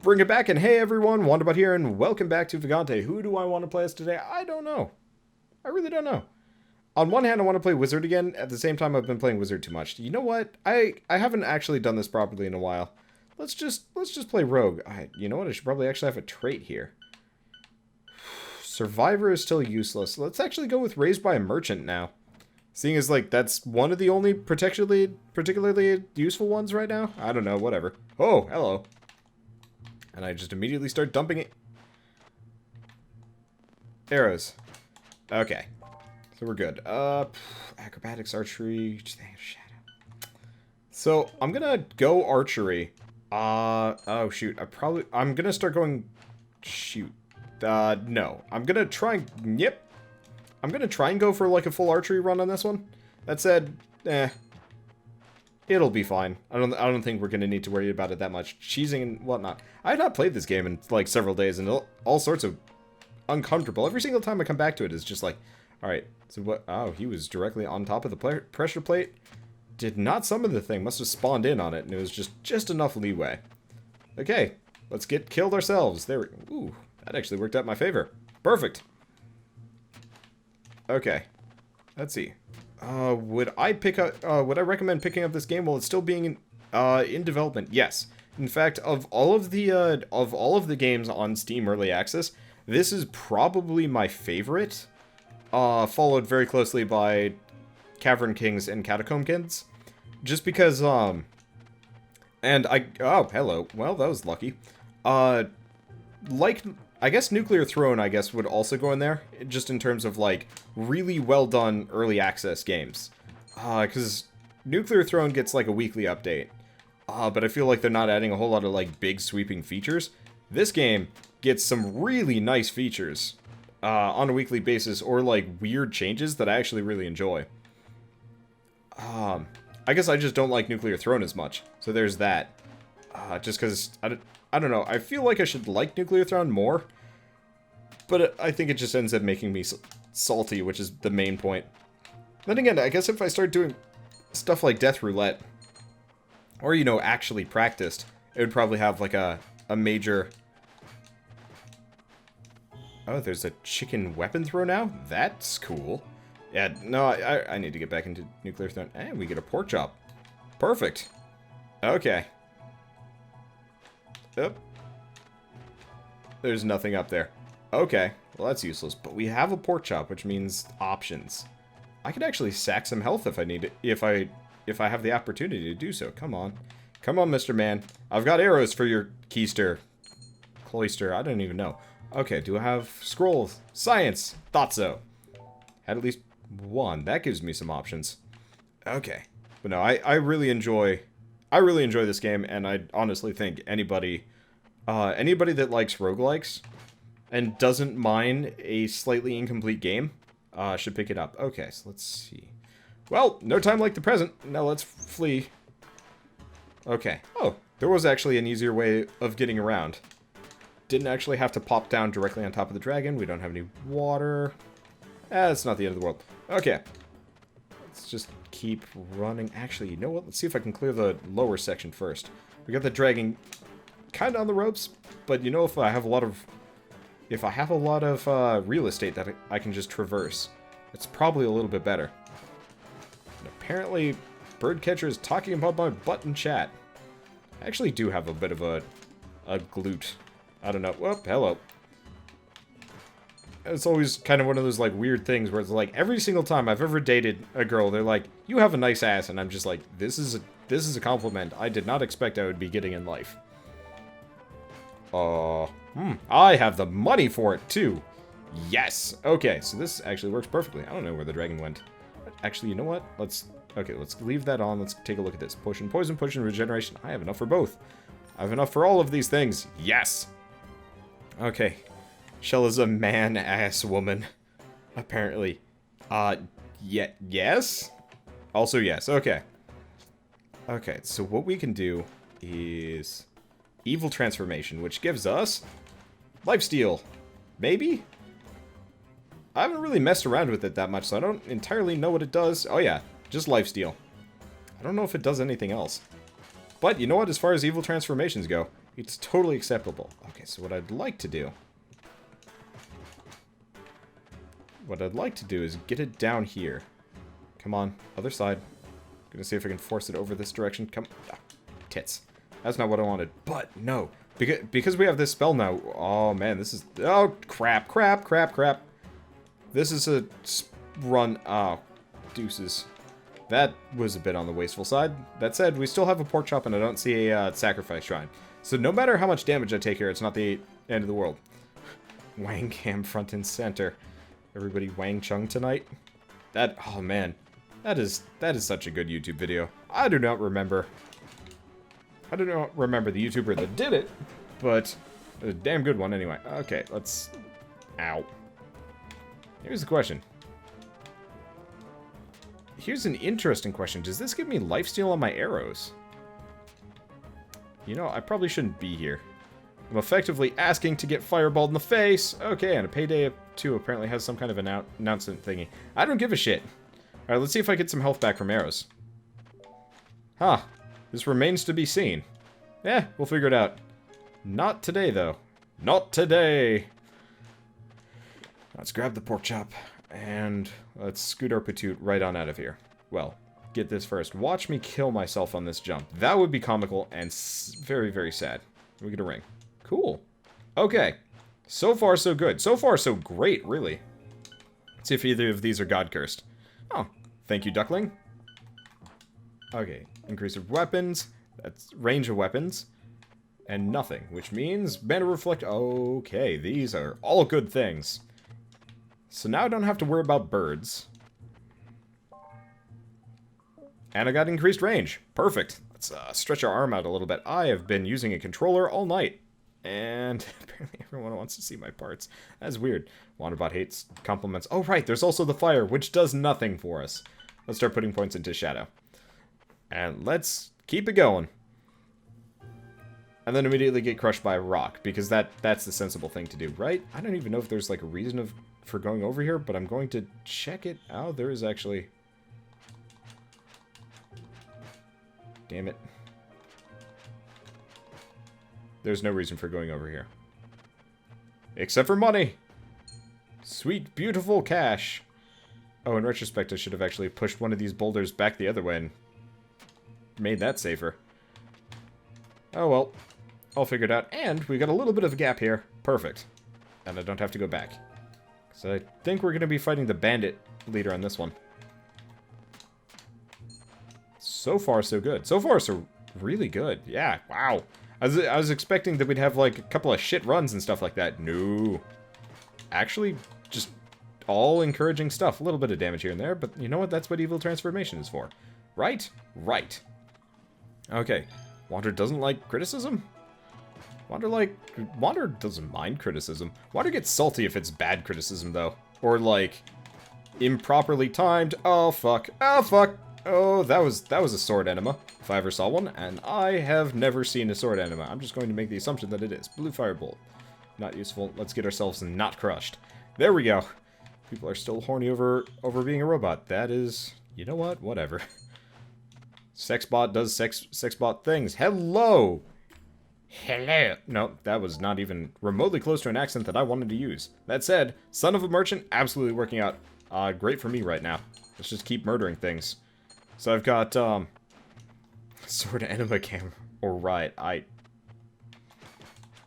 Bring it back, and hey everyone, Wanderluck here, and welcome back to Vagante. Who do I want to play as today? I don't know. I really don't know. On one hand, I want to play Wizard again. At the same time, I've been playing Wizard too much. You know what? I haven't actually done this properly in a while. Let's just play Rogue. You know what? I should probably actually have a trait here. Survivor is still useless. Let's actually go with Raised by a Merchant now. Seeing as, like, that's one of the only particularly useful ones right now. I don't know, whatever. Oh, hello. And I just immediately start dumping it. Arrows. Okay. So we're good. Acrobatics, archery, shadow. So I'm gonna go archery. Oh shoot. I'm gonna start going, shoot. No. I'm gonna try, yep. I'm gonna try and go for like a full archery run on this one. That said, it'll be fine. I don't think we're gonna need to worry about it that much. Cheesing and whatnot. I have not played this game in like several days, and all sorts of uncomfortable. Every single time I come back to it, it's just like, all right. So what? Oh, he was directly on top of the pressure plate. Did not summon the thing. Must have spawned in on it, and it was just enough leeway. Okay, let's get killed ourselves. There. Ooh, that actually worked out in my favor. Perfect. Okay, let's see. Would I recommend picking up this game while it's still being in development? Yes. In fact, of all of the games on Steam Early Access, this is probably my favorite. Followed very closely by Cavern Kings and Catacomb Kings, just because oh, hello. Well, that was lucky. Like, I guess Nuclear Throne, I guess, would also go in there, just in terms of, like, really well-done early access games. Because Nuclear Throne gets, like, a weekly update. But I feel like they're not adding a whole lot of, like, big sweeping features. This game gets some really nice features on a weekly basis, or, like, weird changes that I actually really enjoy. I guess I just don't like Nuclear Throne as much, so there's that. Just because, I don't know, I feel like I should like Nuclear Throne more, but I think it just ends up making me salty, which is the main point. Then again, I guess if I start doing stuff like Death Roulette, or, you know, actually practiced, it would probably have, like, a major... Oh, there's a chicken weapon throw now? That's cool. Yeah, no, I need to get back into Nuclear Throne. And we get a pork chop. Perfect. Okay. Yep. There's nothing up there. Okay, well that's useless. But we have a pork chop, which means options. I could actually sack some health if I need it, if I have the opportunity to do so. Come on. Come on, Mr. Man. I've got arrows for your keister. Cloister, I don't even know. Okay, do I have scrolls? Science! Thought so. Had at least one. That gives me some options. Okay. But no, I really enjoy this game, and I honestly think anybody that likes roguelikes and doesn't mind a slightly incomplete game should pick it up. Okay, so let's see. Well, no time like the present. Now let's flee. Okay. Oh, there was actually an easier way of getting around. Didn't actually have to pop down directly on top of the dragon. We don't have any water. It's not the end of the world. Okay. Let's just keep running. Actually, you know what? Let's see if I can clear the lower section first. We got the dragon kind of on the ropes, but you know, if I have a lot of real estate that I can just traverse, it's probably a little bit better. And apparently, Birdcatcher is talking about my butt in chat. I actually do have a bit of a glute. I don't know. Whoop, hello. It's always kind of one of those, like, weird things where it's like, every single time I've ever dated a girl, they're like, you have a nice ass, and I'm just like, this is a compliment I did not expect I would be getting in life. I have the money for it, too. Yes! Okay, so this actually works perfectly. I don't know where the dragon went. Actually, you know what? Let's leave that on. Let's take a look at this. Potion, poison, potion, regeneration. I have enough for both. I have enough for all of these things. Yes! Okay. Shell is a man-ass woman. Apparently. Yes? Also yes. Okay. Okay, so what we can do is Evil Transformation, which gives us Lifesteal. Maybe? I haven't really messed around with it that much, so I don't entirely know what it does. Oh yeah, just Lifesteal. I don't know if it does anything else. But you know what? As far as evil transformations go, it's totally acceptable. Okay, so what I'd like to do... What I'd like to do is get it down here. Come on, other side. Gonna see if I can force it over this direction. Come... Ah, tits. That's not what I wanted. But, no. Because we have this spell now... Oh, man, this is... Oh, crap, crap, crap, crap. This is a run... Oh, deuces. That was a bit on the wasteful side. That said, we still have a pork chop and I don't see a sacrifice shrine. So no matter how much damage I take here, it's not the end of the world. Wang Cam front and center. Everybody Wang Chung tonight? That... Oh, man. That is such a good YouTube video. I do not remember the YouTuber that did it, but a damn good one anyway. Okay, let's... Ow. Here's the question. Here's an interesting question. Does this give me lifesteal on my arrows? You know, I probably shouldn't be here. I'm effectively asking to get fireballed in the face. Okay, and a payday 2 apparently has some kind of announcement thingy. I don't give a shit. Alright, let's see if I get some health back from arrows. Huh. This remains to be seen. Eh, we'll figure it out. Not today, though. Not today! Let's grab the pork chop, and let's scoot our patoot right on out of here. Well, get this first. Watch me kill myself on this jump. That would be comical and very, very sad. We get a ring. Cool. Okay. So far, so good. So far, so great, really. Let's see if either of these are god-cursed. Oh, thank you, duckling. Okay, increase of weapons. That's range of weapons. And nothing, which means mana reflect. Okay, these are all good things. So now I don't have to worry about birds. And I got increased range. Perfect. Let's stretch our arm out a little bit. I have been using a controller all night. And apparently everyone wants to see my parts. That's weird. Wanderbot hates compliments. Oh, right. There's also the fire, which does nothing for us. Let's start putting points into shadow. And let's keep it going. And then immediately get crushed by a rock, because that's the sensible thing to do, right? I don't even know if there's like a reason for going over here, but I'm going to check it out. There is actually... Damn it. There's no reason for going over here. Except for money! Sweet, beautiful cash! Oh, in retrospect, I should have actually pushed one of these boulders back the other way and made that safer. Oh well. I'll figure it out. And we got a little bit of a gap here. Perfect. And I don't have to go back. So I think we're going to be fighting the bandit leader on this one. So far, so good. So far, so really good. Yeah, wow. I was expecting that we'd have, like, a couple of shit runs and stuff like that. No. Actually, just all encouraging stuff. A little bit of damage here and there, but you know what? That's what evil transformation is for. Right? Right. Okay. Wander doesn't like criticism? Wander doesn't mind criticism. Wander gets salty if it's bad criticism, though. Or, like, improperly timed. Oh, fuck. Oh, fuck. Oh, that was a sword enema, if I ever saw one, and I have never seen a sword enema. I'm just going to make the assumption that it is. Blue firebolt. Not useful. Let's get ourselves not crushed. There we go. People are still horny over being a robot. That is... You know what? Whatever. Sexbot does sexbot things. Hello! Hello! No, that was not even remotely close to an accent that I wanted to use. That said, son of a merchant, absolutely working out great for me right now. Let's just keep murdering things. So I've got, sword enema cam. Alright,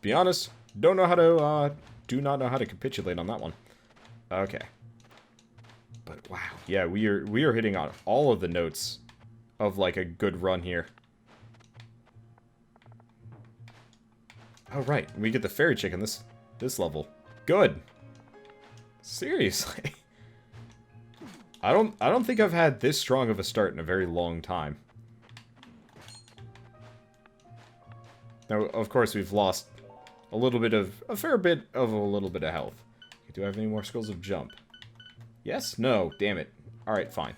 be honest, do not know how to capitulate on that one. Okay. But wow, yeah, we are hitting on all of the notes of, like, a good run here. Oh, right, we get the fairy chick in this level. Good. Seriously. I don't think I've had this strong of a start in a very long time. Now, of course, we've lost a fair bit of health. Okay, do I have any more skills of jump? Yes? No. Damn it. Alright, fine.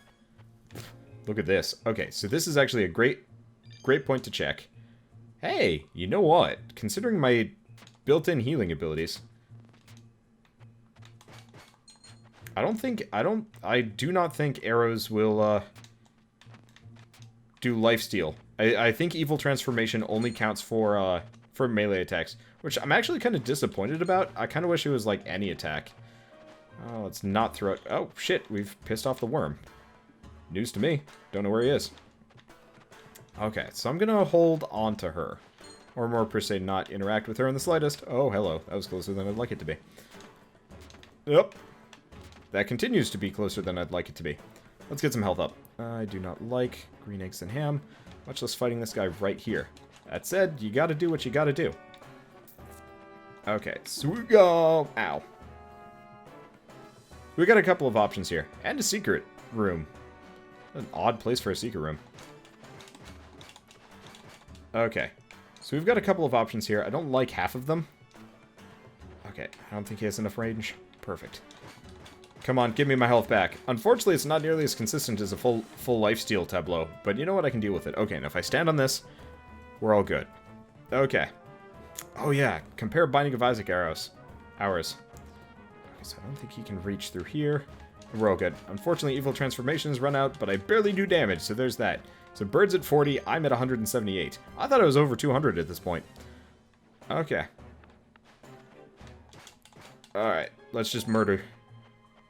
Look at this. Okay, so this is actually a great point to check. Hey, you know what? Considering my built-in healing abilities... I do not think arrows will, do lifesteal I think evil transformation only counts for melee attacks, which I'm actually kind of disappointed about. I kind of wish it was like any attack. Oh, let's not throw it. Oh, shit, we've pissed off the worm. News to me. Don't know where he is. Okay, so I'm gonna hold on to her. Or more per se, not interact with her in the slightest. Oh, hello. That was closer than I'd like it to be. Yep. That continues to be closer than I'd like it to be. Let's get some health up. I do not like green eggs and ham. Much less fighting this guy right here. That said, you gotta do what you gotta do. Okay, so we go. Ow. We got a couple of options here. And a secret room. An odd place for a secret room. Okay. So we've got a couple of options here. I don't like half of them. Okay, I don't think he has enough range. Perfect. Come on, give me my health back. Unfortunately, it's not nearly as consistent as a full lifesteal tableau, but you know what? I can deal with it. Okay, now if I stand on this, we're all good. Okay. Oh yeah, compare Binding of Isaac arrows. Hours. Okay, so I don't think he can reach through here. We're all good. Unfortunately, evil transformations run out, but I barely do damage, so there's that. So Bird's at 40, I'm at 178. I thought I was over 200 at this point. Okay. Alright, let's just murder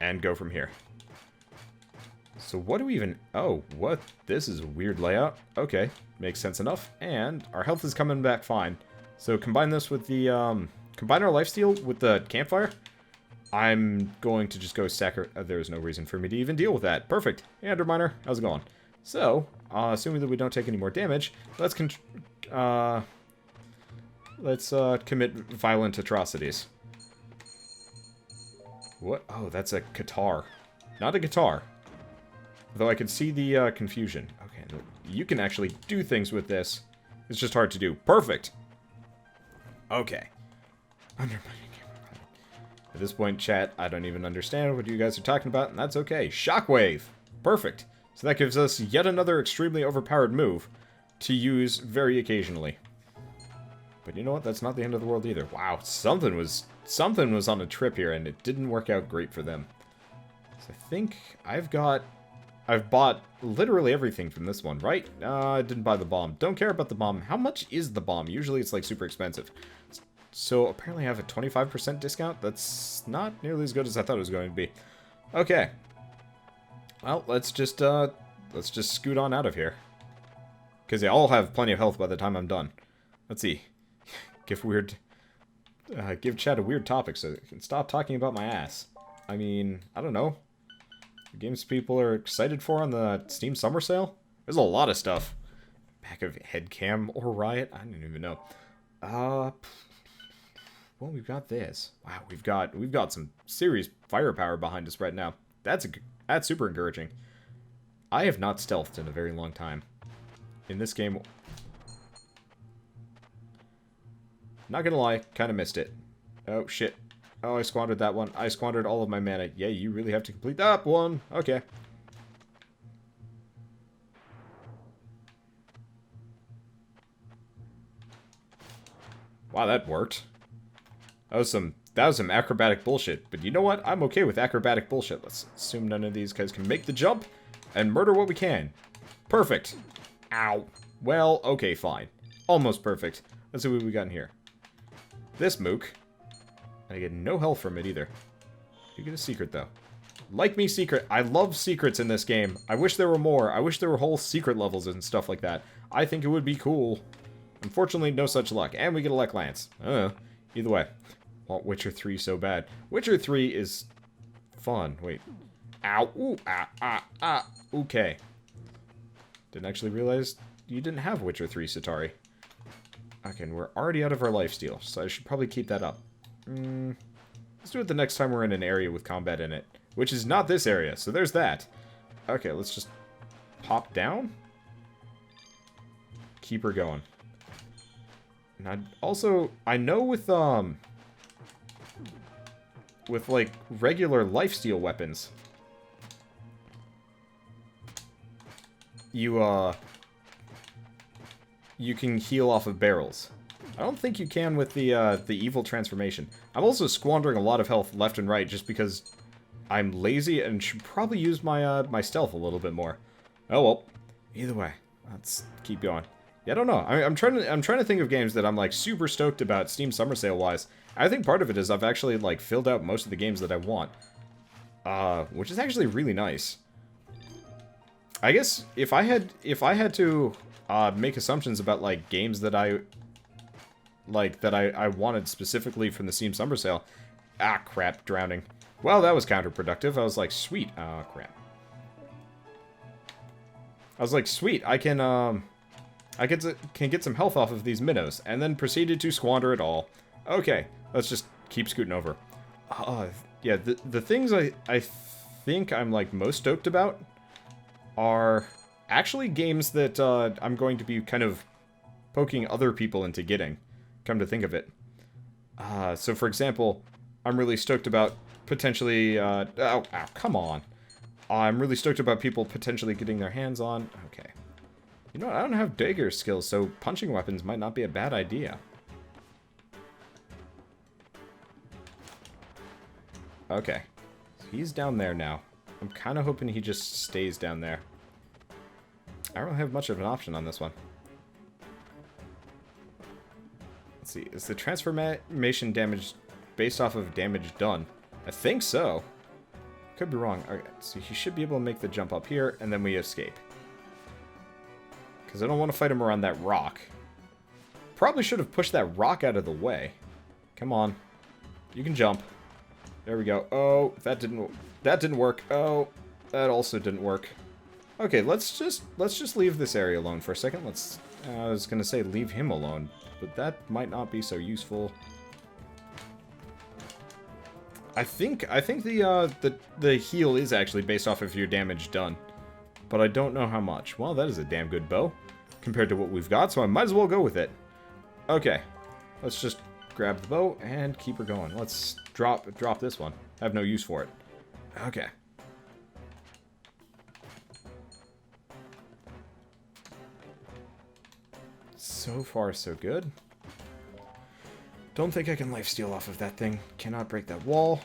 and go from here. So what do we even... Oh, what? This is a weird layout. Okay, makes sense enough. And our health is coming back fine. So combine this with the... Combine our lifesteal with the campfire. I'm going to just go there is no reason for me to even deal with that. Perfect. Hey, Underminer, how's it going? So, assuming that we don't take any more damage, let's commit violent atrocities. What? Oh, that's a guitar. Not a guitar. Though I can see the confusion. Okay, you can actually do things with this. It's just hard to do. Perfect! Okay. At this point, chat, I don't even understand what you guys are talking about, and that's okay. Shockwave! Perfect. So that gives us yet another extremely overpowered move to use very occasionally. But you know what? That's not the end of the world either. Wow, something was on a trip here, and it didn't work out great for them. So I think I've bought literally everything from this one, right? I didn't buy the bomb. Don't care about the bomb. How much is the bomb? Usually it's like super expensive. So apparently I have a 25% discount. That's not nearly as good as I thought it was going to be. Okay. Well, let's just scoot on out of here. Because they all have plenty of health by the time I'm done. Let's see. Give chat a weird topic so they can stop talking about my ass. I mean, I don't know. The games people are excited for on the Steam Summer Sale? There's a lot of stuff. Pack of Headcam or Riot? I don't even know. Well, we've got this. Wow, we've got some serious firepower behind us right now. That's super encouraging. I have not stealthed in a very long time. In this game... Not gonna lie, kind of missed it. Oh, shit. Oh, I squandered that one. I squandered all of my mana. Yeah, you really have to complete that one. Okay. Wow, that worked. That was some acrobatic bullshit. But you know what? I'm okay with acrobatic bullshit. Let's assume none of these guys can make the jump and murder what we can. Perfect. Ow. Well, okay, fine. Almost perfect. Let's see what we got in here. This mook. I get no health from it either. You get a secret, though. Like me, secret. I love secrets in this game. I wish there were more. I wish there were whole secret levels and stuff like that. I think it would be cool. Unfortunately, no such luck. And we get a Elect Lance. Either way. Want Witcher 3 so bad. Witcher 3 is fun. Wait. Ow. Ooh. Okay. Didn't actually realize you didn't have Witcher 3, Satari. Okay, and we're already out of our lifesteal, so I should probably keep that up. Let's do it the next time we're in an area with combat in it. Which is not this area, so there's that. Okay, let's just pop down. Keep her going. And I know with like regular lifesteal weapons, you can heal off of barrels. I don't think you can with the evil transformation. I'm also squandering a lot of health left and right just because I'm lazy and should probably use my my stealth a little bit more. Oh well. Either way, let's keep going. Yeah, I don't know. I'm trying to think of games that I'm like super stoked about Steam Summer Sale wise. I think part of it is I've actually like filled out most of the games that I want, which is actually really nice. I guess if I had to make assumptions about like games that I wanted specifically from the Steam Summer Sale, crap, drowning. Well, that was counterproductive. I was like, sweet, crap. I was like, sweet, I can get some health off of these minnows, and then proceeded to squander it all. Okay, let's just keep scooting over. Yeah, the things I think I'm like most stoked about are actually games that I'm going to be kind of poking other people into getting, come to think of it. So for example, I'm really stoked about potentially, come on. I'm really stoked about people potentially getting their hands on, okay. You know what, I don't have dagger skills, so punching weapons might not be a bad idea. Okay, so he's down there now. I'm kind of hoping he just stays down there. I don't have much of an option on this one. Let's see, is the transformation damage based off of damage done? I think so. Could be wrong. Okay, so he should be able to make the jump up here, and then we escape. Because I don't want to fight him around that rock. Probably should have pushed that rock out of the way. Come on. You can jump. There we go. Oh, that didn't work. Oh, that also didn't work. Okay, let's just leave this area alone for a second. I was gonna say leave him alone, but that might not be so useful. I think the heal is actually based off of your damage done, but I don't know how much. Well, that is a damn good bow compared to what we've got, so I might as well go with it. Okay, let's just grab the bow and keep her going. Let's drop this one. I have no use for it. Okay. So far, so good. Don't think I can lifesteal off of that thing. Cannot break that wall.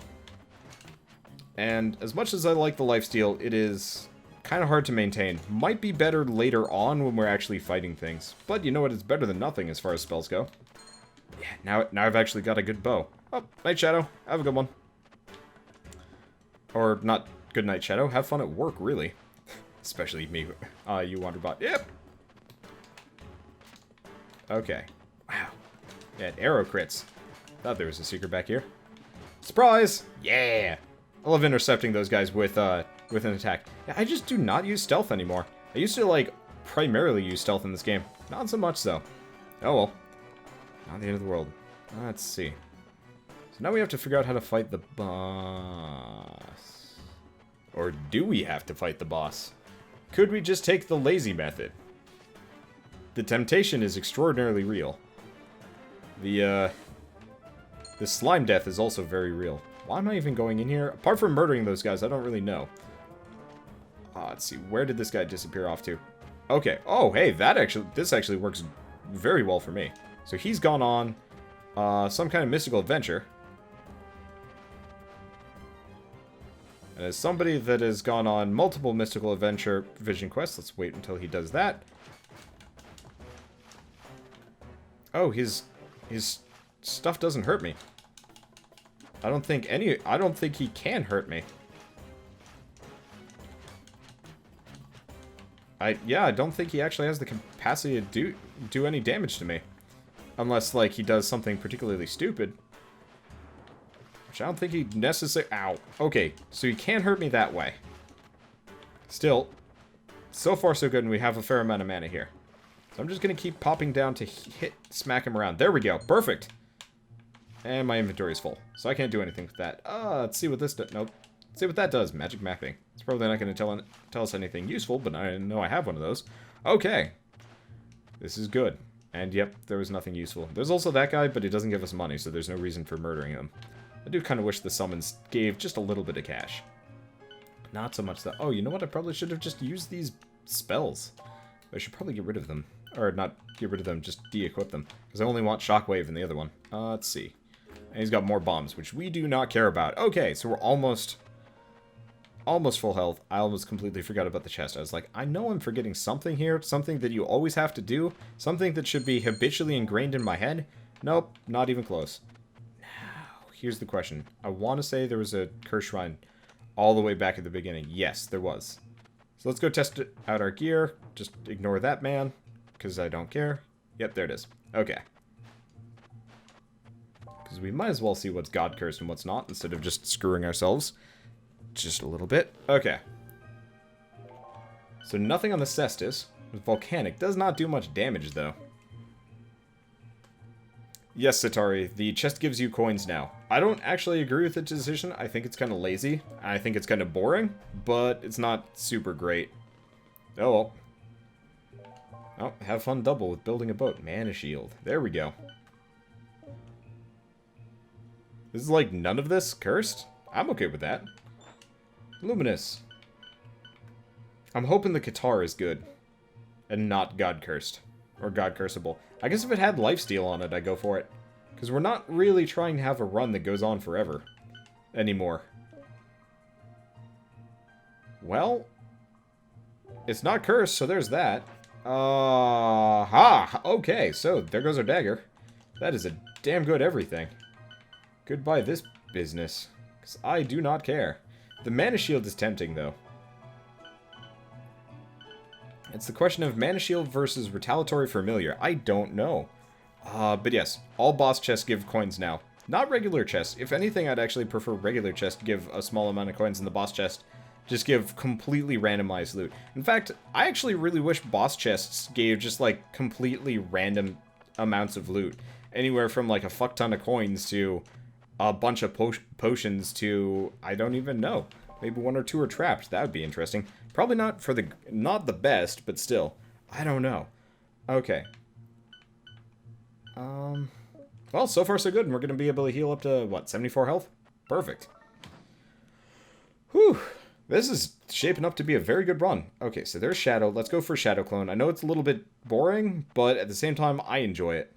And as much as I like the lifesteal, it is kind of hard to maintain. Might be better later on when we're actually fighting things. But you know what? It's better than nothing as far as spells go. Yeah, now I've actually got a good bow. Oh, Night Shadow. Have a good one. Or not good Night Shadow. Have fun at work, really. Especially me. You Wanderbot. Yep. Okay. Wow. Yeah, arrow crits. Thought there was a secret back here. Surprise! Yeah! I love intercepting those guys with an attack. Yeah, I just do not use stealth anymore. I used to, like, primarily use stealth in this game. Not so much, so. Oh well. Not the end of the world. Let's see. So now we have to figure out how to fight the boss. Or do we have to fight the boss? Could we just take the lazy method? The temptation is extraordinarily real. The slime death is also very real. Why am I even going in here? Apart from murdering those guys, I don't really know. Let's see, where did this guy disappear off to? Okay, oh, hey, this actually works very well for me. So he's gone on some kind of mystical adventure. And as somebody that has gone on multiple mystical adventure vision quests, let's wait until he does that. Oh, his stuff doesn't hurt me. I don't think he can hurt me. I don't think he actually has the capacity to do any damage to me. Unless, like, he does something particularly stupid. Which I don't think he necessarily... Ow. Okay, so he can't hurt me that way. Still, so far so good, and we have a fair amount of mana here. So I'm just going to keep popping down to smack him around. There we go. Perfect. And my inventory is full, so I can't do anything with that. Let's see what this does. Nope. Let's see what that does. Magic mapping. It's probably not going to tell us anything useful, but I know I have one of those. Okay. This is good. And yep, there was nothing useful. There's also that guy, but he doesn't give us money, so there's no reason for murdering him. I do kind of wish the summons gave just a little bit of cash. Not so much that... Oh, you know what? I probably should have just used these spells. I should probably get rid of them. Or not get rid of them, just de-equip them. Because I only want Shockwave in the other one. Let's see. And he's got more bombs, which we do not care about. Okay, so we're almost almost full health. I almost completely forgot about the chest. I was like, I know I'm forgetting something here. Something that you always have to do. Something that should be habitually ingrained in my head. Nope, not even close. Now, here's the question. I want to say there was a curse shrine all the way back at the beginning. Yes, there was. So let's go test out our gear. Just ignore that man, because I don't care. Yep, there it is. Okay. Because we might as well see what's God cursed and what's not, instead of just screwing ourselves. Just a little bit. Okay. So nothing on the cestus. Volcanic does not do much damage, though. Yes, Satari, the chest gives you coins now. I don't actually agree with the decision. I think it's kind of lazy. I think it's kind of boring, but it's not super great. Oh, well. Oh, have fun double with building a boat. Mana shield. There we go. This is like none of this cursed? I'm okay with that. Luminous. I'm hoping the Qatar is good. And not God cursed. Or God curseable. I guess if it had lifesteal on it, I'd go for it. Because we're not really trying to have a run that goes on forever. Anymore. Well. It's not cursed, so there's that. Okay, so there goes our dagger. That is a damn good everything. Goodbye this business. Because I do not care. The mana shield is tempting, though. It's the question of mana shield versus retaliatory familiar. I don't know. But yes, all boss chests give coins now. Not regular chests. If anything, I'd actually prefer regular chests to give a small amount of coins in the boss chest. Just give completely randomized loot. In fact, I actually really wish boss chests gave just like completely random amounts of loot. Anywhere from like a fuck ton of coins to a bunch of potions to, I don't even know. Maybe one or two are trapped. That would be interesting. Probably not for not the best, but still. I don't know. Okay. Well, so far so good, and we're going to be able to heal up to, what, 74 health? Perfect. Whew. This is shaping up to be a very good run. Okay, so there's Shadow. Let's go for Shadow Clone. I know it's a little bit boring, but at the same time, I enjoy it.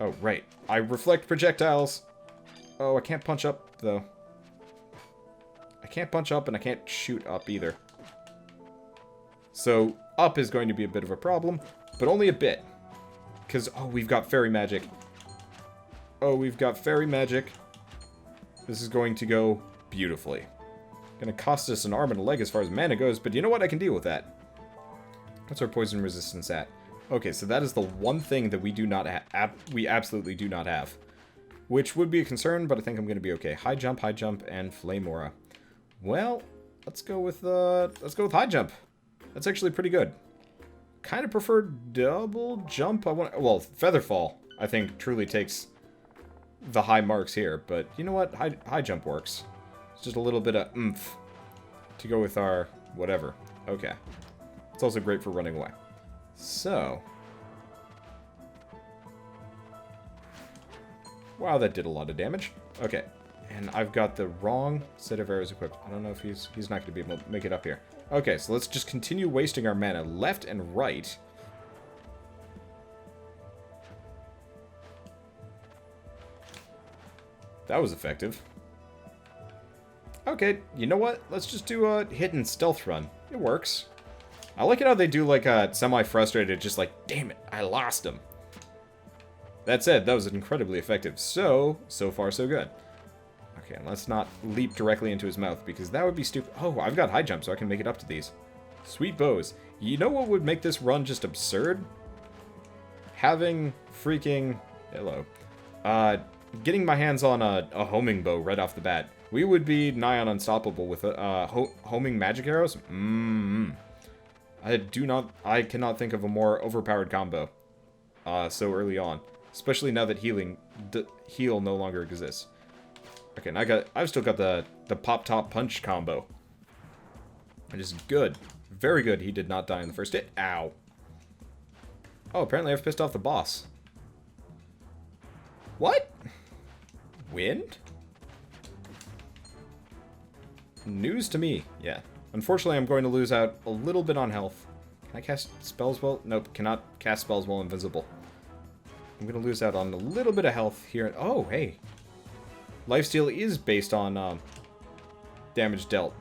Oh, right. I reflect projectiles. Oh, I can't punch up, though. I can't punch up, and I can't shoot up, either. So, up is going to be a bit of a problem, but only a bit. Because, oh, we've got fairy magic. Oh, we've got fairy magic. This is going to go beautifully. Gonna cost us an arm and a leg as far as mana goes, but you know what? I can deal with that. What's our poison resistance at? Okay, so that is the one thing that we do not have. We absolutely do not have. Which would be a concern, but I think I'm going to be okay. High jump, and flame aura. Well, let's go with high jump. That's actually pretty good. Kind of prefer double jump. Well, feather fall, I think, truly takes the high marks here. But you know what? High jump works. It's just a little bit of oomph to go with our whatever. Okay. It's also great for running away. So. Wow, that did a lot of damage. Okay. And I've got the wrong set of arrows equipped. I don't know if he's not going to be able to make it up here. Okay, so let's just continue wasting our mana left and right. That was effective. Okay, you know what? Let's just do a hidden stealth run. It works. I like it how they do like a semi-frustrated, just like, damn it, I lost him. That said, that was incredibly effective. So far so good. Okay, let's not leap directly into his mouth, because that would be stupid. Oh, I've got high jump, so I can make it up to these. Sweet bows. You know what would make this run just absurd? Having freaking... Hello. Getting my hands on a homing bow right off the bat. We would be nigh on unstoppable with homing magic arrows. I cannot think of a more overpowered combo so early on. Especially now that heal no longer exists. Okay, now I've still got the pop top punch combo. It is good. Very good. He did not die in the first hit. Ow. Oh, apparently I've pissed off the boss. What? Wind? News to me. Yeah. Unfortunately, I'm going to lose out a little bit on health. Can I cast spells while... Nope, cannot cast spells while invisible. I'm going to lose out on a little bit of health here. Oh, hey. Lifesteal is based on damage dealt.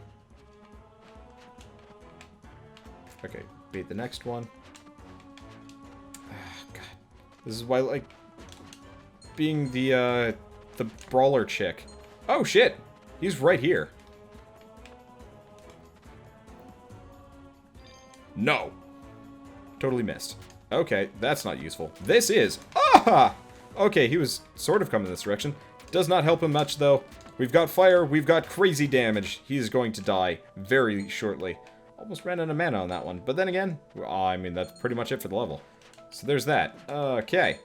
Okay, beat the next one. God. This is why I like being the brawler chick. Oh, shit! He's right here. No! Totally missed. Okay, that's not useful. This is! Ah! Okay, he was sort of coming this direction. Does not help him much, though. We've got fire, we've got crazy damage. He is going to die very shortly. Almost ran out of mana on that one. But then again, I mean, that's pretty much it for the level. So there's that. Okay.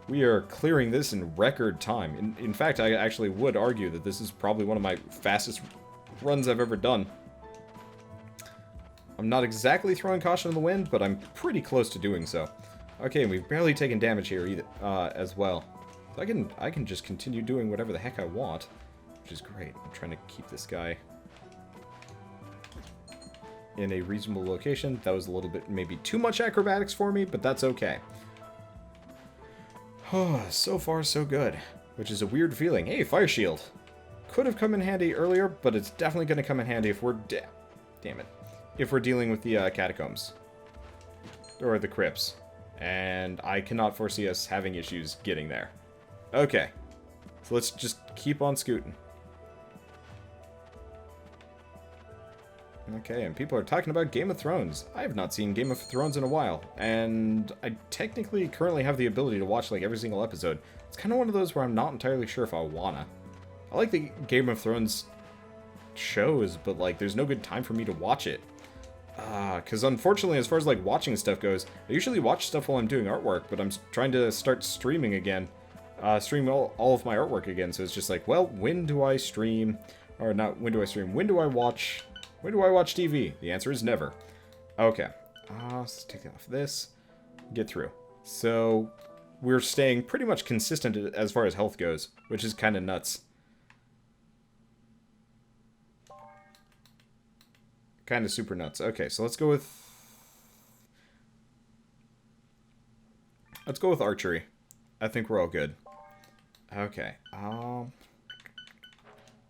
We are clearing this in record time. In fact, I actually would argue that this is probably one of my fastest runs I've ever done. I'm not exactly throwing caution in the wind, but I'm pretty close to doing so. Okay, and we've barely taken damage here either, as well. So I can just continue doing whatever the heck I want, which is great. I'm trying to keep this guy in a reasonable location. That was a little bit, maybe too much acrobatics for me, but that's okay. Oh, so far so good, which is a weird feeling. Hey, fire shield. Could have come in handy earlier, but it's definitely going to come in handy if we're... Damn it. If we're dealing with the catacombs. Or the crypts. And I cannot foresee us having issues getting there. Okay. So let's just keep on scooting. Okay, and people are talking about Game of Thrones. I have not seen Game of Thrones in a while. And I technically currently have the ability to watch like every single episode. It's kind of one of those where I'm not entirely sure if I wanna. I like the Game of Thrones shows, but like there's no good time for me to watch it. Because unfortunately, as far as like watching stuff goes, I usually watch stuff while I'm doing artwork, but I'm trying to start streaming again. Stream all of my artwork again, so it's just like, well, when do I stream? Or not, when do I stream? When do I watch TV? The answer is never. Okay. Let's take off this. Get through. So, we're staying pretty much consistent as far as health goes, which is kind of nuts. Kind of super nuts. Okay, so let's go with archery. I think we're all good. Okay.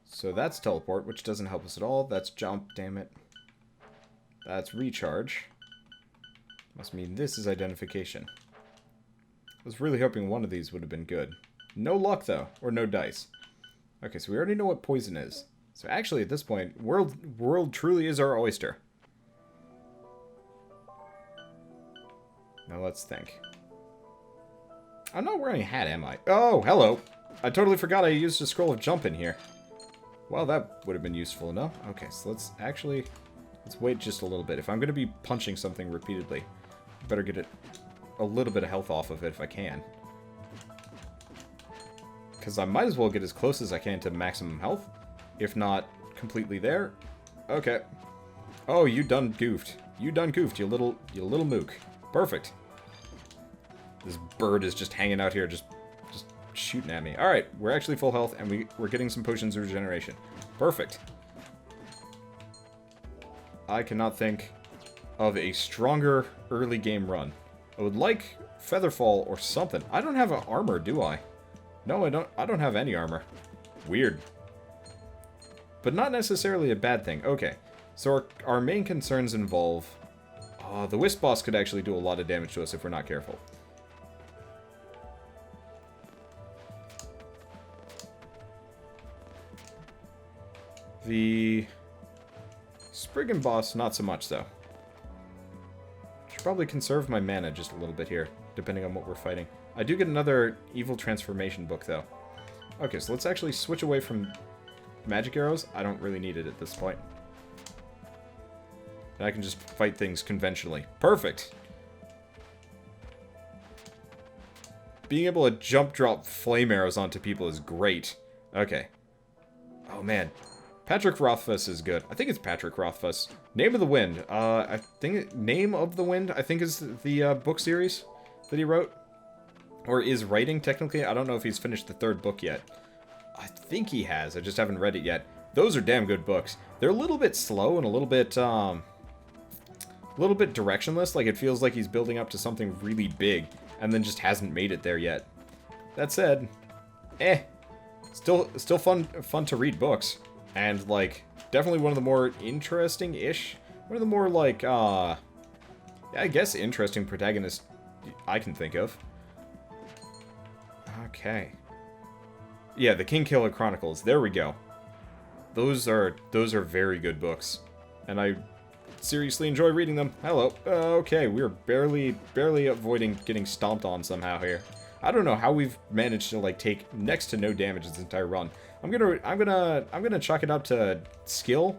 So that's teleport, which doesn't help us at all. That's jump, damn it. That's recharge. Must mean this is identification. I was really hoping one of these would have been good. No luck, though. Or no dice. Okay, so we already know what poison is. So actually, at this point, world truly is our oyster. Now let's think. I'm not wearing a hat, am I? Oh, hello. I totally forgot I used a scroll of jump in here. Well, that would have been useful enough. Okay, so let's wait just a little bit. If I'm going to be punching something repeatedly, I better get a little bit of health off of it if I can. Because I might as well get as close as I can to maximum health. If not completely there. Okay. Oh, you done goofed. You done goofed, you little mook. Perfect. This bird is just hanging out here, just shooting at me. Alright, we're actually full health, and we're getting some potions of regeneration. Perfect. I cannot think of a stronger early game run. I would like Featherfall or something. I don't have an armor, do I? No, I don't have any armor. Weird. But not necessarily a bad thing. Okay, so our main concerns involve... the Wisp boss could actually do a lot of damage to us if we're not careful. The Spriggan boss, not so much, though. Should probably conserve my mana just a little bit here, depending on what we're fighting. I do get another Evil Transformation book, though. Okay, so let's actually switch away from magic arrows. I don't really need it at this point. And I can just fight things conventionally. Perfect! Being able to jump drop flame arrows onto people is great. Okay. Oh, man. Patrick Rothfuss is good. I think it's Patrick Rothfuss. Name of the Wind. I think Name of the Wind, I think is the book series that he wrote. Or is writing, technically. I don't know if he's finished the third book yet. I think he has. I just haven't read it yet. Those are damn good books. They're a little bit slow and a little bit directionless. Like, it feels like he's building up to something really big and then just hasn't made it there yet. That said, Still fun to read books. And, like, definitely one of the more interesting-ish. One of the more, like, yeah, I guess interesting protagonists I can think of. Okay. Yeah, the Kingkiller Chronicles. There we go. Those are very good books. And I seriously enjoy reading them. Hello. Okay, we're barely avoiding getting stomped on somehow here. I don't know how we've managed to, like, take next to no damage this entire run. I'm gonna chalk it up to skill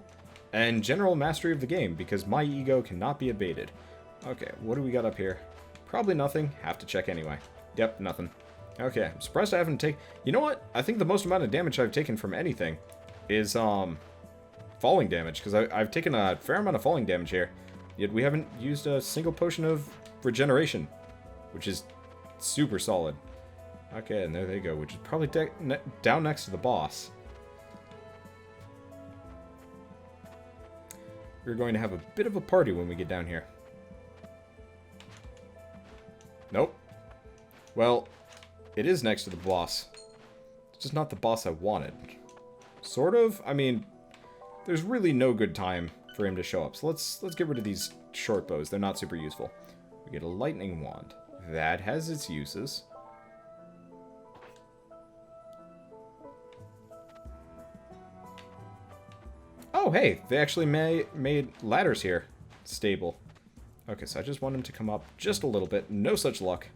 and general mastery of the game, because my ego cannot be abated. Okay, what do we got up here? Probably nothing. Have to check anyway. Yep, nothing. Okay, I'm surprised I haven't taken... You know what? I think the most amount of damage I've taken from anything is, falling damage, because I've taken a fair amount of falling damage here. Yet we haven't used a single potion of regeneration, which is super solid. Okay, and there they go, which is probably down next to the boss. We're going to have a bit of a party when we get down here. Nope. Well, it is next to the boss. It's just not the boss I wanted. Sort of. I mean, there's really no good time for him to show up. So let's get rid of these short bows. They're not super useful. We get a lightning wand. That has its uses. Oh, hey, they actually made ladders here. Stable. Okay, so I just want him to come up just a little bit. No such luck.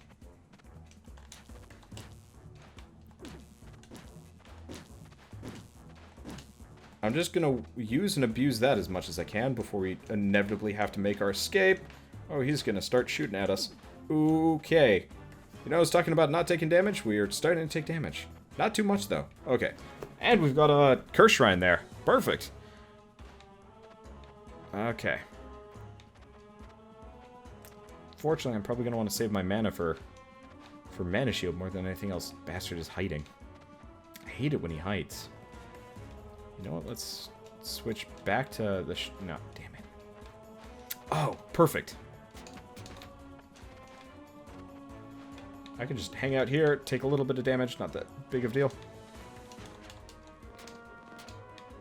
I'm just gonna use and abuse that as much as I can before we inevitably have to make our escape. Oh, he's gonna start shooting at us. Okay. You know, I was talking about not taking damage. We are starting to take damage. Not too much, though. Okay. And we've got a curse shrine there. Perfect. Okay. Fortunately, I'm probably going to want to save my mana for mana shield more than anything else. Bastard is hiding. I hate it when he hides. You know what? Let's switch back to the... No, damn it. Oh, perfect. I can just hang out here, take a little bit of damage. Not that big of a deal.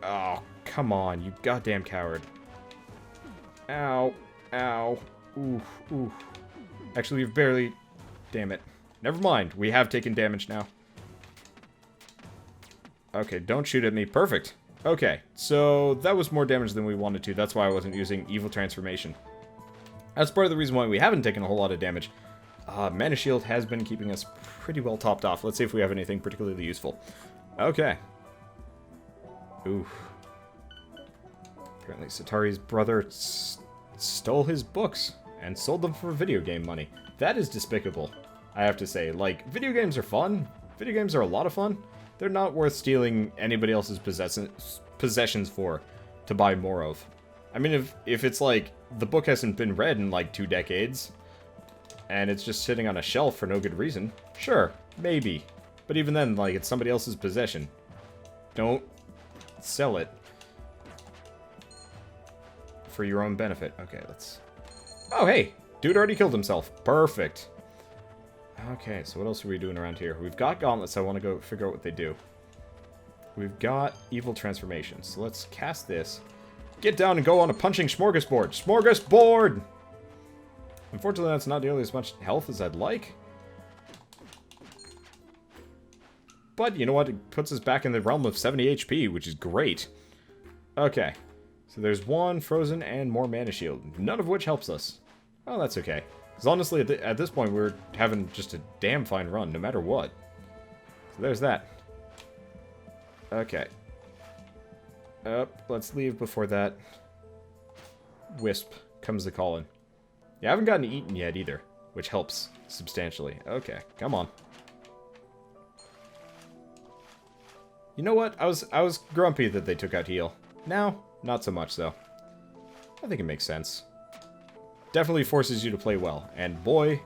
Oh, come on, you goddamn coward. Ow. Ow. Ooh. Ooh. Actually, we've barely... Damn it. Never mind. We have taken damage now. Okay, don't shoot at me. Perfect. Okay, so that was more damage than we wanted to. That's why I wasn't using Evil Transformation. That's part of the reason why we haven't taken a whole lot of damage. Mana Shield has been keeping us pretty well topped off. Let's see if we have anything particularly useful. Okay. Oof. Apparently Satari's brother stole his books and sold them for video game money. That is despicable, I have to say. Like, video games are fun. Video games are a lot of fun. They're not worth stealing anybody else's possessions for to buy more of. I mean, if it's like, the book hasn't been read in like 2 decades, and it's just sitting on a shelf for no good reason, sure, maybe. But even then, like, it's somebody else's possession. Don't sell it for your own benefit. Okay, let's... Oh, hey! Dude already killed himself. Perfect. Okay, so what else are we doing around here? We've got gauntlets. I want to go figure out what they do. We've got evil transformation. So let's cast this. Get down and go on a punching smorgasbord. Smorgasbord! Unfortunately, that's not nearly as much health as I'd like. But, you know what? It puts us back in the realm of 70 HP, which is great. Okay. So there's one frozen and more mana shield, none of which helps us. Oh, that's okay. Because honestly, at this point, we're having just a damn fine run, no matter what. So there's that. Okay. Let's leave before that wisp comes a calling. Yeah, I haven't gotten eaten yet either, which helps substantially. Okay, come on. You know what? I was grumpy that they took out heal. Now, not so much though. I think it makes sense. Definitely forces you to play well, and boy,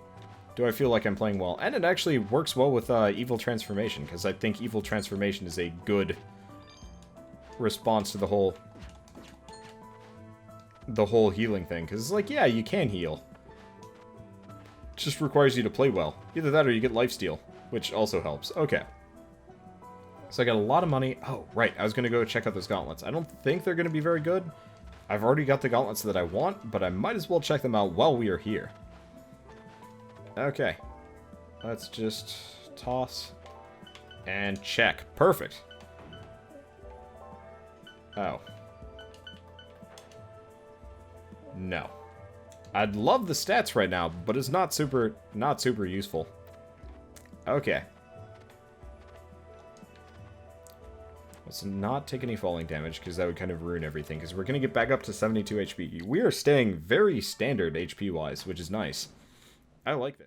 do I feel like I'm playing well. And it actually works well with Evil Transformation, because I think Evil Transformation is a good response to the whole healing thing. Because it's like, yeah, you can heal. It just requires you to play well. Either that or you get lifesteal, which also helps. Okay. So I got a lot of money. Oh, right. I was going to go check out those gauntlets. I don't think they're going to be very good. I've already got the gauntlets that I want, but I might as well check them out while we are here. Okay. Let's just toss and check. Perfect. Oh. No. I'd love the stats right now, but it's not super useful. Okay. Let's not take any falling damage, because that would kind of ruin everything, because we're going to get back up to 72 HP. We are staying very standard HP-wise, which is nice. I like this.